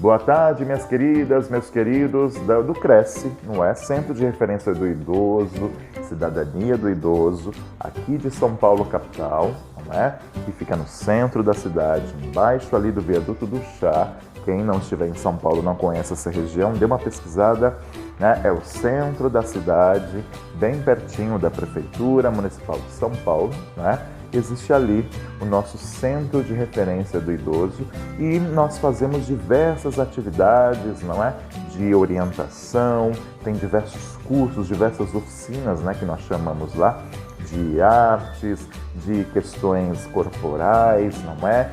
Boa tarde, minhas queridas, meus queridos do Cresce, não é? Centro de Referência do Idoso, Cidadania do Idoso, aqui de São Paulo, capital, não é? Que fica no centro da cidade, embaixo ali do Viaduto do Chá. Quem não estiver em São Paulo não conhece essa região, dê uma pesquisada, né? É o centro da cidade, bem pertinho da Prefeitura Municipal de São Paulo, né? Existe ali o nosso Centro de Referência do Idoso e nós fazemos diversas atividades, não é? De orientação, tem diversos cursos, diversas oficinas, né? Que nós chamamos lá, de artes, de questões corporais, não é?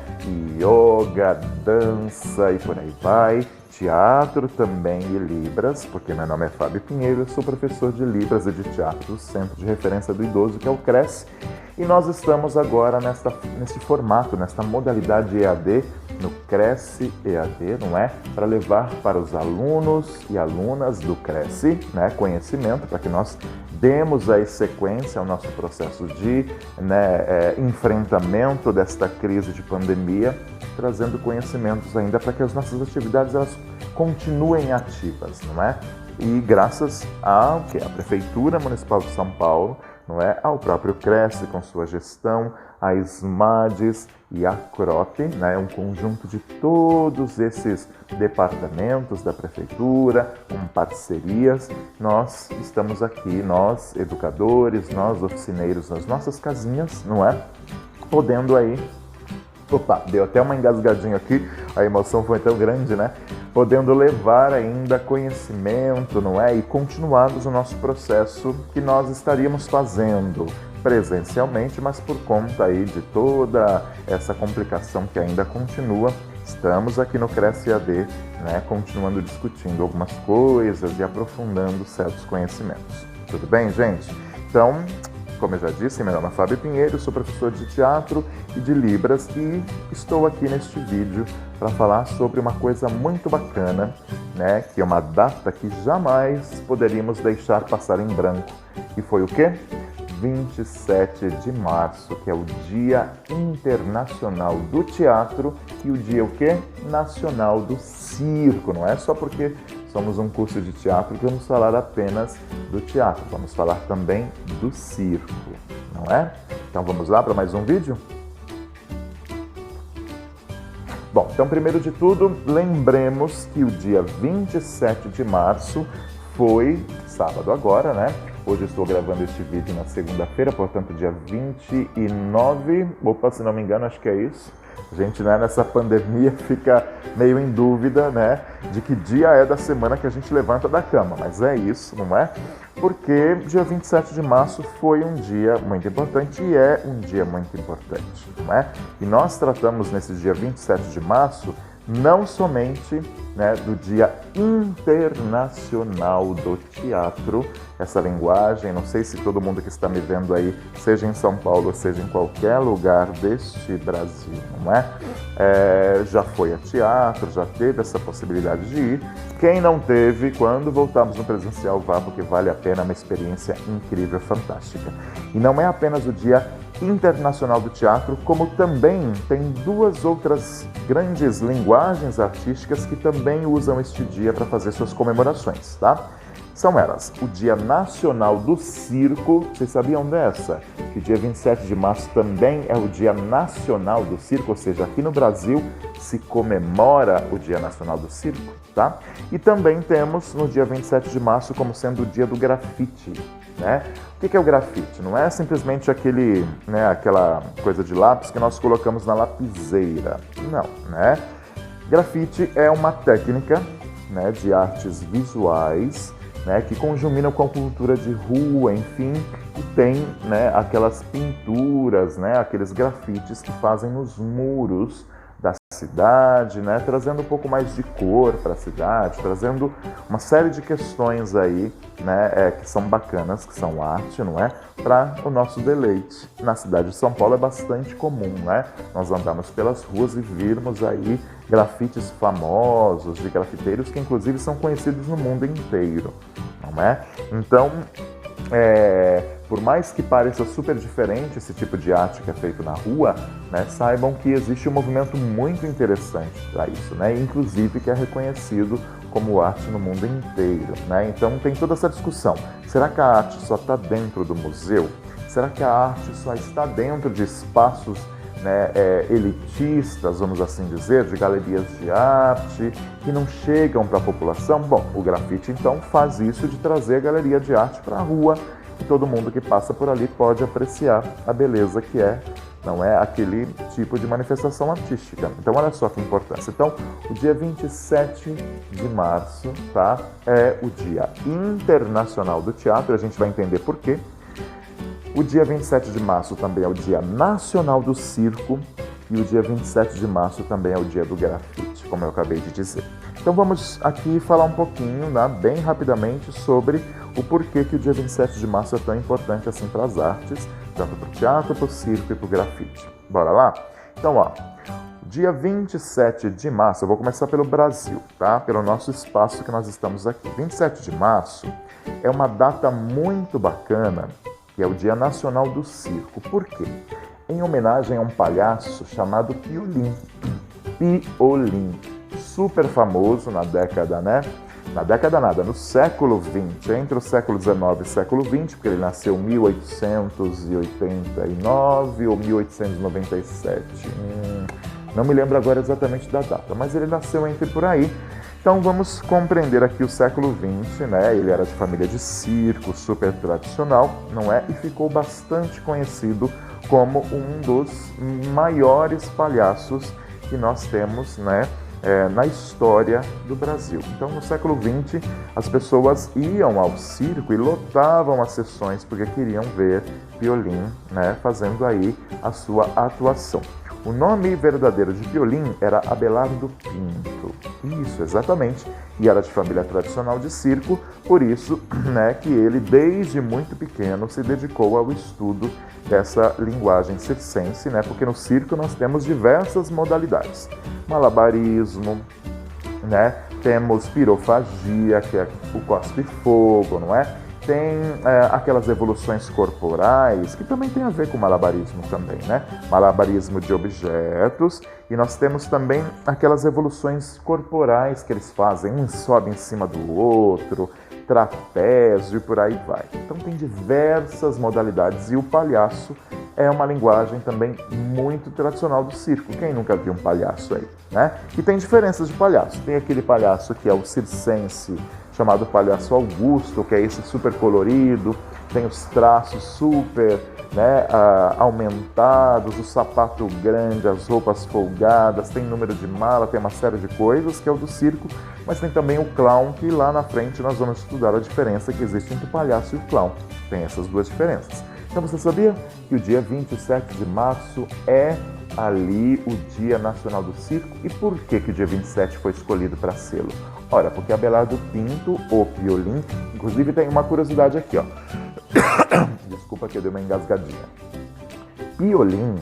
Yoga, dança e por aí vai. Teatro também e Libras, porque meu nome é Fábio Pinheiro, eu sou professor de Libras e de Teatro do Centro de Referência do Idoso, que é o Cresce. E nós estamos agora nesse formato, nesta modalidade EAD, no Cresce EAD, não é? Para levar para os alunos e alunas do Cresce, né, conhecimento, para que nós demos aí sequência ao nosso processo de enfrentamento desta crise de pandemia, trazendo conhecimentos ainda para que as nossas atividades elas continuem ativas, não é? E graças à Prefeitura Municipal de São Paulo, não é? Ao próprio Cresce com sua gestão, a SMADES e a CROP, né? Um conjunto de todos esses departamentos da Prefeitura, com parcerias. Nós estamos aqui, nós educadores, nós oficineiros nas nossas casinhas, não é? Podendo aí... Opa, deu até uma engasgadinha aqui, a emoção foi tão grande, né? Podendo levar ainda conhecimento, não é? E continuarmos o nosso processo que nós estaríamos fazendo presencialmente, mas por conta aí de toda essa complicação que ainda continua, estamos aqui no Cresce EAD, né? Continuando discutindo algumas coisas e aprofundando certos conhecimentos. Tudo bem, gente? Então... Como eu já disse, meu nome é Fábio Pinheiro, sou professor de teatro e de Libras e estou aqui neste vídeo para falar sobre uma coisa muito bacana, né? Que é uma data que jamais poderíamos deixar passar em branco. E foi o quê? 27 de março, que é o Dia Internacional do Teatro e o Dia o quê? Nacional do Circo. Não é só porque somos um curso de teatro que vamos falar apenas do teatro, vamos falar também do circo, não é? Então vamos lá para mais um vídeo? Bom, então primeiro de tudo, lembremos que o dia 27 de março foi sábado agora, né? Hoje eu estou gravando este vídeo na segunda-feira, portanto dia 29, opa, se não me engano, acho que é isso. A gente, né, nessa pandemia fica meio em dúvida, né, de que dia é da semana que a gente levanta da cama, mas é isso, não é? Porque dia 27 de março foi um dia muito importante e é um dia muito importante, não é? E nós tratamos nesse dia 27 de março não somente, né, do Dia Internacional do Teatro, essa linguagem, não sei se todo mundo que está me vendo aí, seja em São Paulo ou seja em qualquer lugar deste Brasil, não é? Já foi a teatro, já teve essa possibilidade de ir. Quem não teve, quando voltarmos no presencial, vá, porque vale a pena, uma experiência incrível, fantástica. E não é apenas o Dia Internacional do Teatro, como também tem duas outras grandes linguagens artísticas que também usam este dia para fazer suas comemorações, tá? São elas, o Dia Nacional do Circo, vocês sabiam dessa? Que o dia 27 de março também é o Dia Nacional do Circo, ou seja, aqui no Brasil se comemora o Dia Nacional do Circo, tá? E também temos no dia 27 de março como sendo o Dia do Grafite, né? O que é o grafite? Não é simplesmente aquela coisa de lápis que nós colocamos na lapiseira, não, né? Grafite é uma técnica, né, de artes visuais, né, que conjuminam com a cultura de rua, enfim, e tem, né, aquelas pinturas, né, aqueles grafites que fazem nos muros da cidade, né, trazendo um pouco mais de cor para a cidade, trazendo uma série de questões aí, né, que são bacanas, que são arte, não é? Para o nosso deleite. Na cidade de São Paulo é bastante comum, né? Nós andamos pelas ruas e virmos aí grafites famosos de grafiteiros que inclusive são conhecidos no mundo inteiro, não é? Então, por mais que pareça super diferente esse tipo de arte que é feito na rua, né, saibam que existe um movimento muito interessante para isso, né, inclusive que é reconhecido como arte no mundo inteiro, né? Então tem toda essa discussão. Será que a arte só está dentro do museu? Será que a arte só está dentro de espaços, né, elitistas, vamos assim dizer, de galerias de arte, que não chegam para a população? Bom, o grafite então faz isso de trazer a galeria de arte para a rua, e todo mundo que passa por ali pode apreciar a beleza que é, não é, aquele tipo de manifestação artística. Então olha só que importância. Então o dia 27 de março, tá, é o Dia Internacional do Teatro, a gente vai entender por quê. O dia 27 de março também é o Dia Nacional do Circo e o dia 27 de março também é o Dia do Grafite, como eu acabei de dizer. Então vamos aqui falar um pouquinho, né, bem rapidamente, sobre o porquê que o dia 27 de março é tão importante assim para as artes, tanto para o teatro, para o circo e para o grafite. Bora lá? Então, ó, dia 27 de março, eu vou começar pelo Brasil, tá? Pelo nosso espaço que nós estamos aqui. 27 de março é uma data muito bacana, que é o Dia Nacional do Circo. Por quê? Em homenagem a um palhaço chamado Piolim. Piolim, super famoso na década, né? Na década nada, no século XX, entre o século XIX e o século XX, porque ele nasceu em 1889 ou 1897. Não me lembro agora exatamente da data, mas ele nasceu entre por aí. Então vamos compreender aqui o século XX, né? Ele era de família de circo, super tradicional, não é? E ficou bastante conhecido como um dos maiores palhaços que nós temos, né, na história do Brasil. Então, no século XX, as pessoas iam ao circo e lotavam as sessões porque queriam ver Piolim, né, fazendo aí a sua atuação. O nome verdadeiro de Piolim era Abelardo Pinto. Isso, exatamente. E era de família tradicional de circo, por isso, né, que ele, desde muito pequeno, se dedicou ao estudo dessa linguagem circense, né, porque no circo nós temos diversas modalidades. Malabarismo, né, temos pirofagia, que é o cospe-fogo, não é? Tem aquelas evoluções corporais, que também tem a ver com malabarismo também, né? Malabarismo de objetos, e nós temos também aquelas evoluções corporais que eles fazem, um sobe em cima do outro, trapézio e por aí vai. Então tem diversas modalidades, e o palhaço é uma linguagem também muito tradicional do circo. Quem nunca viu um palhaço aí, né? E tem diferenças de palhaço. Tem aquele palhaço que é o circense, chamado Palhaço Augusto, que é esse super colorido, tem os traços super, né, aumentados, o sapato grande, as roupas folgadas, tem número de mala, tem uma série de coisas, que é o do circo, mas tem também o clown, que lá na frente nós vamos estudar a diferença que existe entre o palhaço e o clown. Tem essas duas diferenças. Então você sabia que o dia 27 de março é ali o Dia Nacional do Circo? E por que o dia 27 foi escolhido para sê-lo? Ora, porque Abelardo Pinto, o Piolim, inclusive tem uma curiosidade aqui, ó. Desculpa que eu dei uma engasgadinha. Piolim,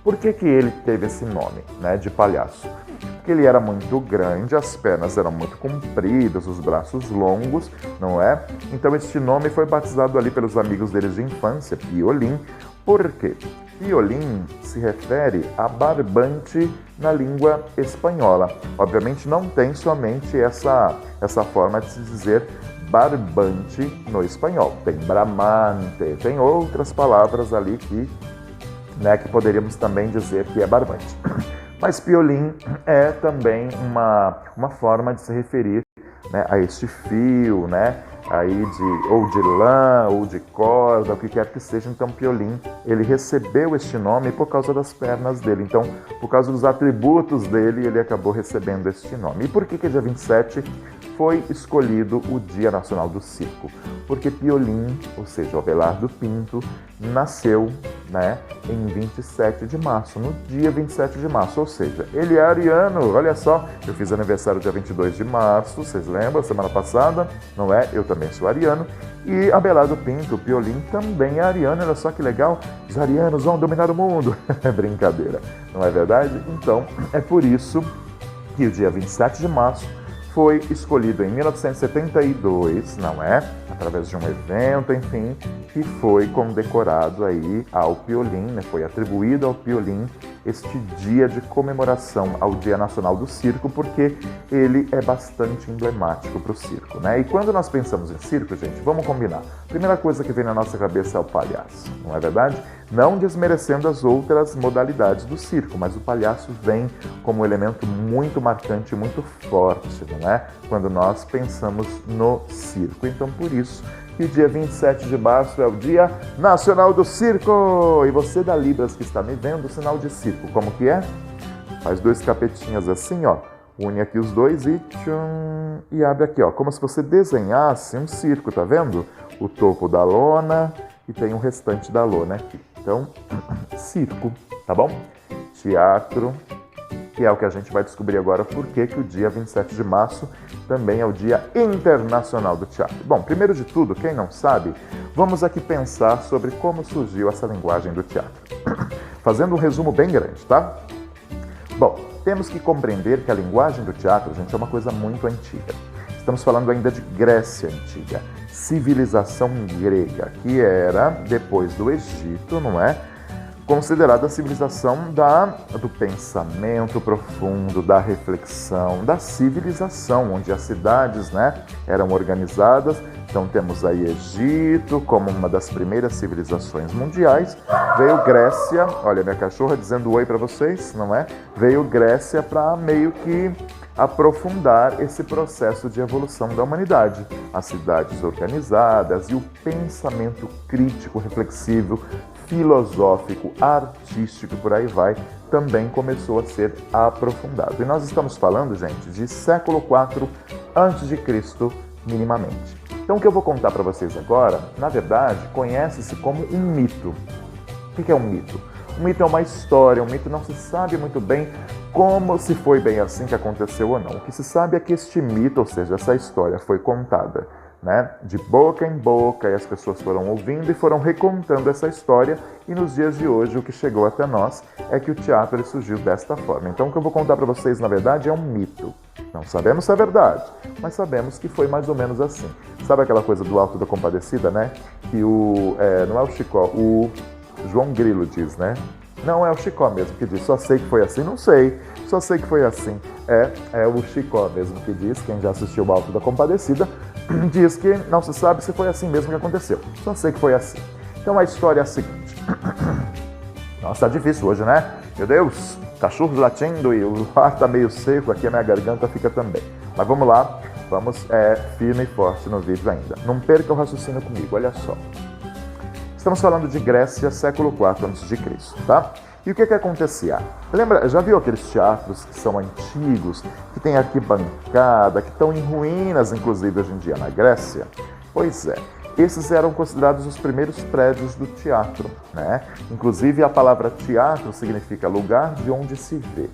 por que ele teve esse nome, né, de palhaço? Porque ele era muito grande, as pernas eram muito compridas, os braços longos, não é? Então este nome foi batizado ali pelos amigos deles de infância, Piolim. Por quê? Piolim se refere a barbante na língua espanhola. Obviamente não tem somente essa forma de se dizer barbante no espanhol. Tem bramante, tem outras palavras ali que, né, que poderíamos também dizer que é barbante. Mas Piolim é também uma forma de se referir, né, a este fio, né, aí ou de lã, ou de corda, o que quer que seja. Então Piolim, ele recebeu este nome por causa das pernas dele. Então, por causa dos atributos dele, ele acabou recebendo este nome. E por que dia 27 foi escolhido o Dia Nacional do Circo? Porque Piolim, ou seja, o Abelardo Pinto, nasceu, né, em 27 de março, no dia 27 de março, ou seja, ele é ariano. Olha só, eu fiz aniversário dia 22 de março, vocês lembram, semana passada, não é? Eu também sou ariano. E Abelardo Pinto, o Piolim, também é ariano. Olha só que legal, os arianos vão dominar o mundo. É brincadeira, não é verdade? Então, é por isso que o dia 27 de março foi escolhido em 1972, não é? através de um evento, enfim, que foi condecorado aí ao Piolim, né? Foi atribuído ao Piolim este dia de comemoração ao Dia Nacional do Circo, porque ele é bastante emblemático para o circo, né? E quando nós pensamos em circo, gente, vamos combinar. A primeira coisa que vem na nossa cabeça é o palhaço, não é verdade? Não desmerecendo as outras modalidades do circo, mas o palhaço vem como um elemento muito marcante, muito forte, não é? Quando nós pensamos no circo. Então, por isso que o dia 27 de março é o Dia Nacional do Circo. E você da Libras que está me vendo, o sinal de circo, como que é? Faz 2 capetinhas assim, ó. Une aqui os dois e tchum, e abre aqui, ó. Como se você desenhasse um circo, tá vendo? O topo da lona e tem o restante da lona aqui. Então, circo, tá bom? Teatro, que é o que a gente vai descobrir agora por que o dia 27 de março também é o Dia Internacional do Teatro. Bom, primeiro de tudo, quem não sabe, vamos aqui pensar sobre como surgiu essa linguagem do teatro. Fazendo um resumo bem grande, tá? Bom, temos que compreender que a linguagem do teatro, gente, é uma coisa muito antiga. Estamos falando ainda de Grécia Antiga, civilização grega, que era, depois do Egito, não é? Considerada a civilização do pensamento profundo, da reflexão, da civilização, onde as cidades, né, eram organizadas. Então temos aí Egito como uma das primeiras civilizações mundiais. Veio Grécia, olha minha cachorra dizendo oi para vocês, não é? Veio Grécia para meio que aprofundar esse processo de evolução da humanidade. As cidades organizadas e o pensamento crítico, reflexivo, filosófico, artístico, por aí vai, também começou a ser aprofundado. E nós estamos falando, gente, de século IV a.C., minimamente. Então, o que eu vou contar para vocês agora, na verdade, conhece-se como um mito. O que é um mito? Um mito é uma história, um mito não se sabe muito bem como se foi bem assim que aconteceu ou não. O que se sabe é que este mito, ou seja, essa história foi contada, né, de boca em boca, e as pessoas foram ouvindo e foram recontando essa história, e nos dias de hoje o que chegou até nós é que o teatro ele surgiu desta forma. Então o que eu vou contar para vocês, na verdade, é um mito. Não sabemos se é verdade, mas sabemos que foi mais ou menos assim. Sabe aquela coisa do Alto da Compadecida, né? Que não é o Chicó, o João Grilo diz, né? Não é o Chicó mesmo que diz, só sei que foi assim, não sei, só sei que foi assim. É o Chicó mesmo que diz, quem já assistiu o Alto da Compadecida, diz que não se sabe se foi assim mesmo que aconteceu, só sei que foi assim. Então a história é a seguinte. Nossa, tá difícil hoje, né? Meu Deus, cachorros latindo e o ar tá meio seco, aqui a minha garganta fica também. Mas vamos lá, vamos firme e forte no vídeo ainda. Não perca o raciocínio comigo, olha só. Estamos falando de Grécia, século IV a.C., tá? E o que acontecia? Lembra, já viu aqueles teatros que são antigos, que tem arquibancada, que estão em ruínas, inclusive, hoje em dia na Grécia? Pois é, esses eram considerados os primeiros prédios do teatro, né? Inclusive, a palavra teatro significa lugar de onde se vê.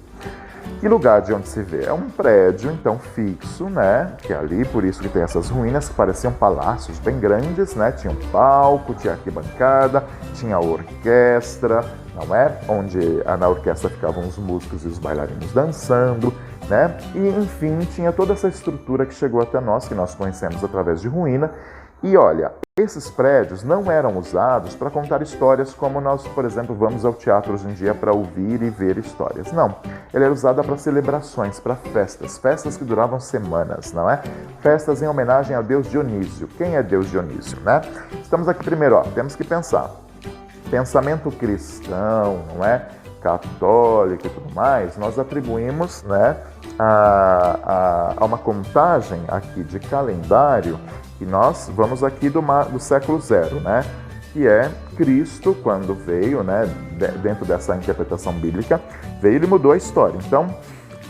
E lugar de onde se vê? É um prédio, então, fixo, né? Que é ali, por isso que tem essas ruínas que pareciam palácios bem grandes, né? Tinha um palco, tinha arquibancada, tinha a orquestra, não é? Onde na orquestra ficavam os músicos e os bailarinos dançando, né? E, enfim, tinha toda essa estrutura que chegou até nós, que nós conhecemos através de ruína. E olha, esses prédios não eram usados para contar histórias como nós, por exemplo, vamos ao teatro hoje em dia para ouvir e ver histórias. Não, ele era usado para celebrações, para festas que duravam semanas, não é? Festas em homenagem ao deus Dionísio. Quem é deus Dionísio, né? Estamos aqui primeiro, ó, temos que pensar. Pensamento cristão, não é? Católico e tudo mais, nós atribuímos, né, a uma contagem aqui de calendário, e nós vamos aqui do século 0, né, que é Cristo, quando veio, né, dentro dessa interpretação bíblica, veio e mudou a história. Então,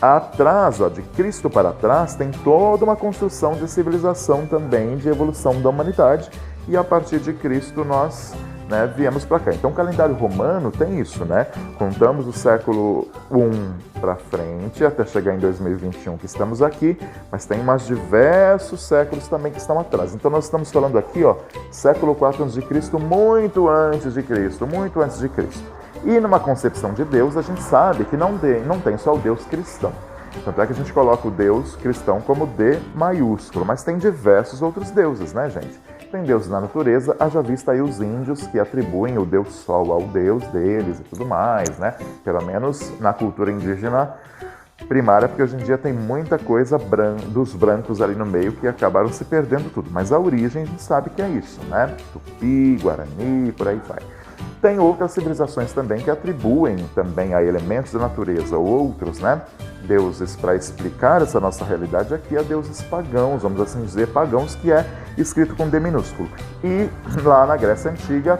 atrás, ó, de Cristo para trás, tem toda uma construção de civilização também, de evolução da humanidade, e a partir de Cristo nós, né, viemos para cá. Então o calendário romano tem isso, né? Contamos do século I para frente, até chegar em 2021 que estamos aqui, mas tem mais diversos séculos também que estão atrás. Então nós estamos falando aqui, ó, século IV a.C., muito antes de Cristo, muito antes de Cristo. E numa concepção de Deus, a gente sabe que não tem só o Deus cristão. Tanto é que a gente coloca o Deus cristão como D maiúsculo, mas tem diversos outros deuses, né, gente? tem deuses na natureza, haja vista aí os índios que atribuem o deus Sol ao deus deles e tudo mais, né? Pelo menos na cultura indígena primária, porque hoje em dia tem muita coisa dos brancos ali no meio que acabaram se perdendo tudo. Mas a origem a gente sabe que é isso, né? Tupi, Guarani, por aí vai. Tem outras civilizações também que atribuem também a elementos da natureza, outros, né, deuses para explicar essa nossa realidade aqui, a deuses pagãos, vamos assim dizer, pagãos, que é escrito com D minúsculo. E lá na Grécia Antiga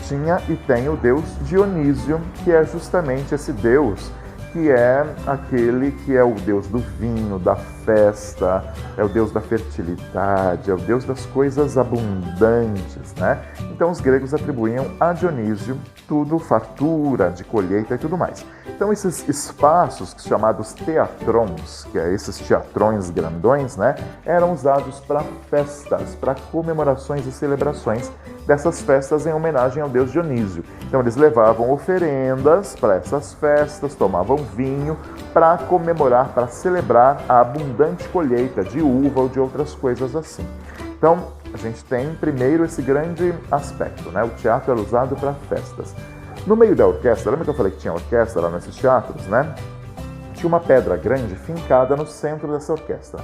tinha e tem o deus Dionísio, que é justamente esse deus que é aquele que é o deus do vinho, da festa, é o deus da fertilidade, é o deus das coisas abundantes, né? Então os gregos atribuíam a Dionísio tudo, fartura, de colheita e tudo mais. Então esses espaços chamados teatrons, que é esses teatrões grandões, né, eram usados para festas, para comemorações e celebrações dessas festas em homenagem ao deus Dionísio. Então eles levavam oferendas para essas festas, tomavam vinho para comemorar, para celebrar a abundante colheita de uva ou de outras coisas assim. Então a gente tem primeiro esse grande aspecto, né? O teatro era usado para festas. No meio da orquestra, lembra que eu falei que tinha orquestra lá nesses teatros, né? Tinha uma pedra grande fincada no centro dessa orquestra,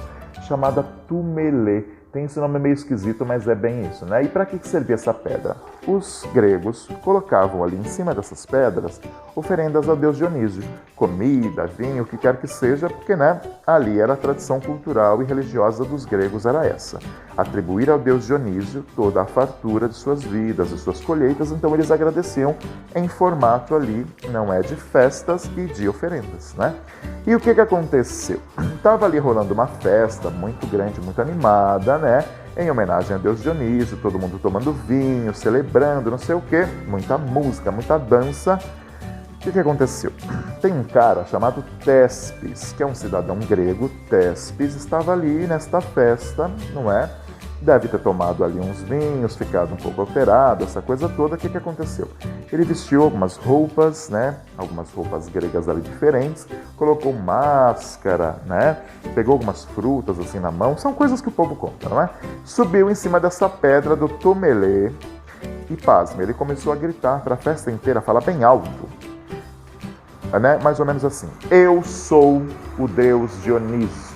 chamada tumelê. Tem esse nome meio esquisito, mas é bem isso, né? E para que servia essa pedra? Os gregos colocavam ali em cima dessas pedras oferendas ao deus Dionísio. Comida, vinho, o que quer que seja, porque, né, ali era a tradição cultural e religiosa dos gregos, era essa. Atribuir ao deus Dionísio toda a fartura de suas vidas, de suas colheitas, então eles agradeciam em formato ali, não é, de festas e de oferendas, né? E o que aconteceu? Estava ali rolando uma festa muito grande, muito animada, né? Em homenagem a deus Dionísio, todo mundo tomando vinho, celebrando, não sei o quê, muita música, muita dança. O que aconteceu? Tem um cara chamado Téspis, que é um cidadão grego. Téspis estava ali nesta festa, não é? Deve ter tomado ali uns vinhos, ficado um pouco alterado, essa coisa toda. O que aconteceu? Ele vestiu algumas roupas, né? Algumas roupas gregas ali diferentes, colocou máscara, né? Pegou algumas frutas assim na mão, são coisas que o povo conta, não é? Subiu em cima dessa pedra do tumelê e, pasme, ele começou a gritar para a festa inteira, falar bem alto, né? Mais ou menos assim: eu sou o deus Dionísio.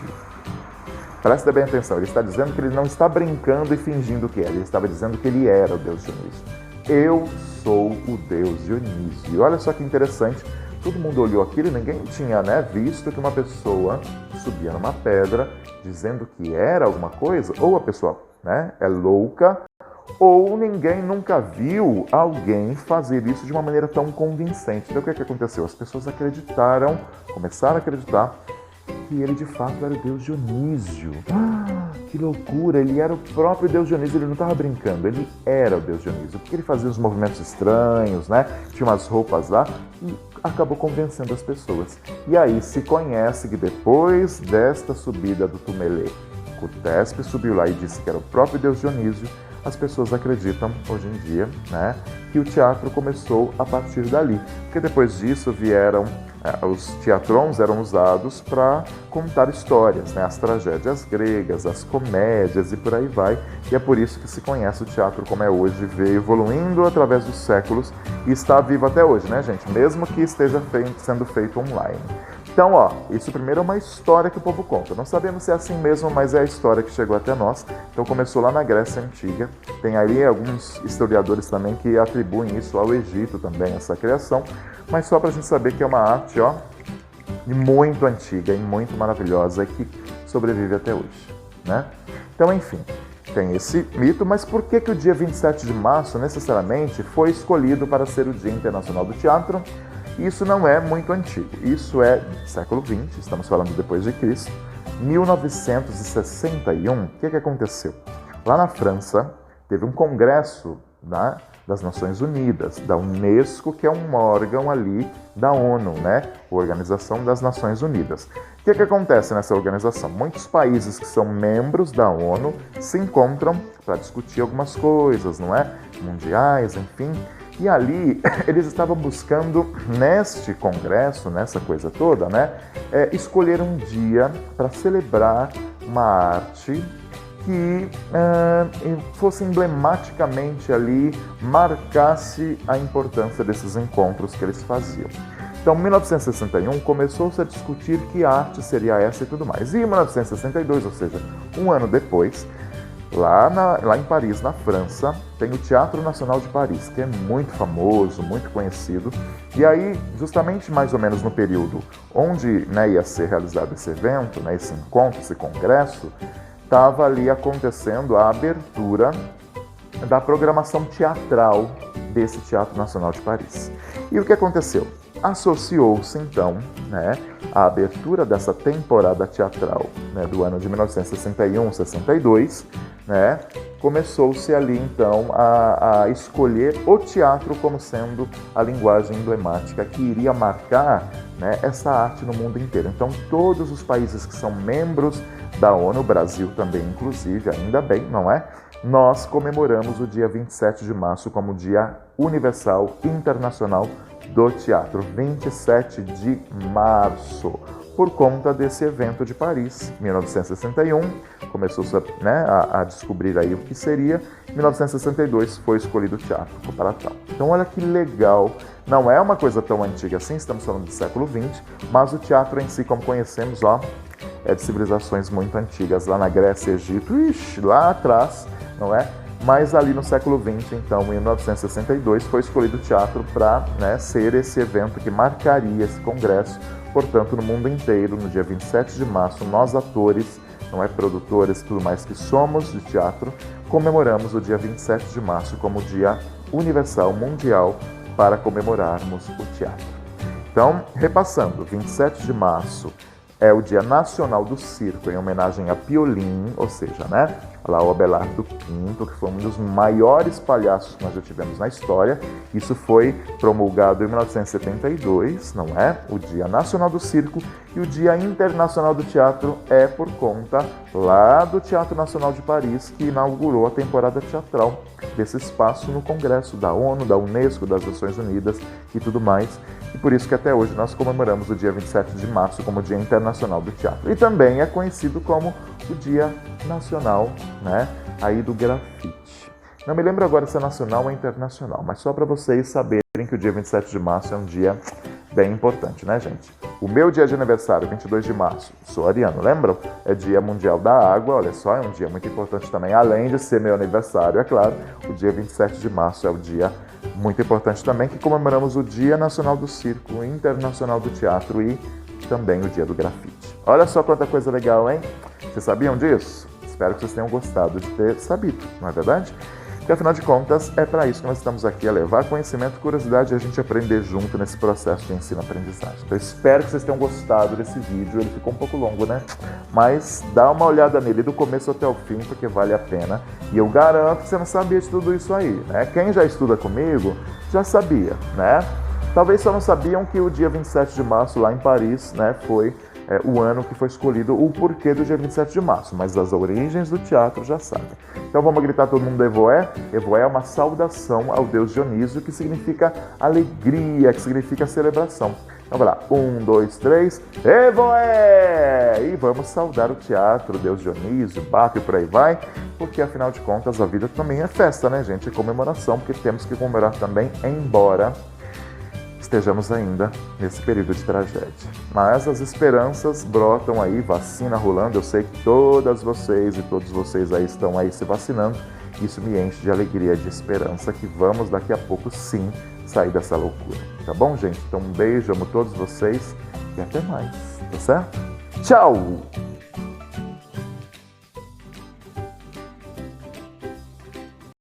Presta bem atenção, ele está dizendo que ele não está brincando e fingindo que é, ele estava dizendo que ele era o deus Dionísio. Eu sou o deus Dionísio. E olha só que interessante, todo mundo olhou aquilo e ninguém tinha, né, visto que uma pessoa subia numa pedra dizendo que era alguma coisa, ou a pessoa, né, é louca, ou ninguém nunca viu alguém fazer isso de uma maneira tão convincente. Então o que aconteceu? As pessoas acreditaram, começaram a acreditar que ele de fato era o deus Dionísio. Que loucura! Ele era o próprio deus Dionísio, ele não estava brincando, ele era o deus Dionísio, porque ele fazia uns movimentos estranhos, né? Tinha umas roupas lá e acabou convencendo as pessoas. E aí se conhece que depois desta subida do tumelê, o Téspis subiu lá e disse que era o próprio deus Dionísio. As pessoas acreditam hoje em dia, né, que o teatro começou a partir dali, porque depois disso vieram os teatrons eram usados para contar histórias, né, as tragédias gregas, as comédias e por aí vai, e é por isso que se conhece o teatro como é hoje, veio evoluindo através dos séculos e está vivo até hoje, né, gente, mesmo que esteja sendo feito online. Então, ó, isso primeiro é uma história que o povo conta. Não sabemos se é assim mesmo, mas é a história que chegou até nós. Então começou lá na Grécia Antiga. Tem aí alguns historiadores também que atribuem isso ao Egito também, essa criação. Mas só para a gente saber que é uma arte, ó, muito antiga e muito maravilhosa que sobrevive até hoje, né? Então, enfim, tem esse mito, mas por que o dia 27 de março necessariamente foi escolhido para ser o Dia Internacional do Teatro? Isso não é muito antigo, isso é século XX, estamos falando depois de Cristo, 1961. O que aconteceu? Lá na França, teve um congresso, né, das Nações Unidas, da Unesco, que é um órgão ali da ONU, né, Organização das Nações Unidas. O que acontece nessa organização? Muitos países que são membros da ONU se encontram para discutir algumas coisas, não é? Mundiais, enfim. E ali eles estavam buscando, neste congresso, nessa coisa toda, né, escolher um dia para celebrar uma arte que fosse emblematicamente ali, marcasse a importância desses encontros que eles faziam. Então, em 1961, começou-se a discutir que arte seria essa e tudo mais. E em 1962, ou seja, um ano depois, lá em Paris, na França, tem o Teatro Nacional de Paris, que é muito famoso, muito conhecido. E aí, justamente mais ou menos no período onde, né, ia ser realizado esse evento, né, esse encontro, esse congresso, estava ali acontecendo a abertura da programação teatral desse Teatro Nacional de Paris. E o que aconteceu? Associou-se, então, né, a abertura dessa temporada teatral, né, do ano de 1961-62, né, começou-se ali, então, a escolher o teatro como sendo a linguagem emblemática que iria marcar, né, essa arte no mundo inteiro. Então, todos os países que são membros da ONU, o Brasil também, inclusive, ainda bem, não é? Nós comemoramos o dia 27 de março como Dia Universal Internacional do Teatro, 27 de março, por conta desse evento de Paris, 1961, começou-se, né, a descobrir aí o que seria, 1962 foi escolhido o teatro para tal. Então olha que legal, não é uma coisa tão antiga assim, estamos falando do século XX, mas o teatro em si, como conhecemos, é de civilizações muito antigas, lá na Grécia e Egito, lá atrás, não é? Mas ali no século XX, então, em 1962, foi escolhido o teatro para, né, ser esse evento que marcaria esse congresso. Portanto, no mundo inteiro, no dia 27 de março, nós atores, não é, produtores e tudo mais que somos de teatro, comemoramos o dia 27 de março como Dia Universal Mundial para comemorarmos o teatro. Então, repassando, 27 de março é o Dia Nacional do Circo, em homenagem a Piolim, ou seja, né, lá o Abelardo V, que foi um dos maiores palhaços que nós já tivemos na história. Isso foi promulgado em 1972, não é? O Dia Nacional do Circo, e o Dia Internacional do Teatro é por conta lá do Teatro Nacional de Paris, que inaugurou a temporada teatral desse espaço no Congresso da ONU, da Unesco, das Nações Unidas e tudo mais. E por isso que até hoje nós comemoramos o dia 27 de março como Dia Internacional do Teatro. E também é conhecido como o Dia Nacional, né, aí do grafite. Não me lembro agora se é nacional ou internacional, mas só para vocês saberem que o dia 27 de março é um dia bem importante, né, gente? O meu dia de aniversário, 22 de março, sou ariano, lembram? É Dia Mundial da Água, olha só, é um dia muito importante também, além de ser meu aniversário, é claro, o dia 27 de março é o dia muito importante também, que comemoramos o Dia Nacional do Circo, o Internacional do Teatro e também o Dia do Grafite. Olha só quanta coisa legal, hein? Vocês sabiam disso? Espero que vocês tenham gostado de ter sabido, não é verdade? Porque, afinal de contas, é para isso que nós estamos aqui, a levar conhecimento, curiosidade e a gente aprender junto nesse processo de ensino-aprendizagem. Então, eu espero que vocês tenham gostado desse vídeo. Ele ficou um pouco longo, né? Mas dá uma olhada nele do começo até o fim, porque vale a pena. E eu garanto que você não sabia de tudo isso aí, né? Quem já estuda comigo já sabia, né? Talvez só não sabiam que o dia 27 de março, lá em Paris, né, foi o ano que foi escolhido, o porquê do dia 27 de março, mas as origens do teatro já sabem. Então vamos gritar todo mundo Evoé? Evoé é uma saudação ao deus Dionísio, que significa alegria, que significa celebração. Então vai lá, 1, 2, 3, Evoé! E vamos saudar o teatro, o deus Dionísio, Baco e por aí vai, porque afinal de contas a vida também é festa, né, gente? É comemoração, porque temos que comemorar também, embora estejamos ainda nesse período de tragédia. Mas as esperanças brotam aí, vacina rolando. Eu sei que todas vocês e todos vocês aí estão aí se vacinando. Isso me enche de alegria, de esperança que vamos daqui a pouco sim sair dessa loucura. Tá bom, gente? Então um beijo, amo todos vocês e até mais, tá certo? Tchau!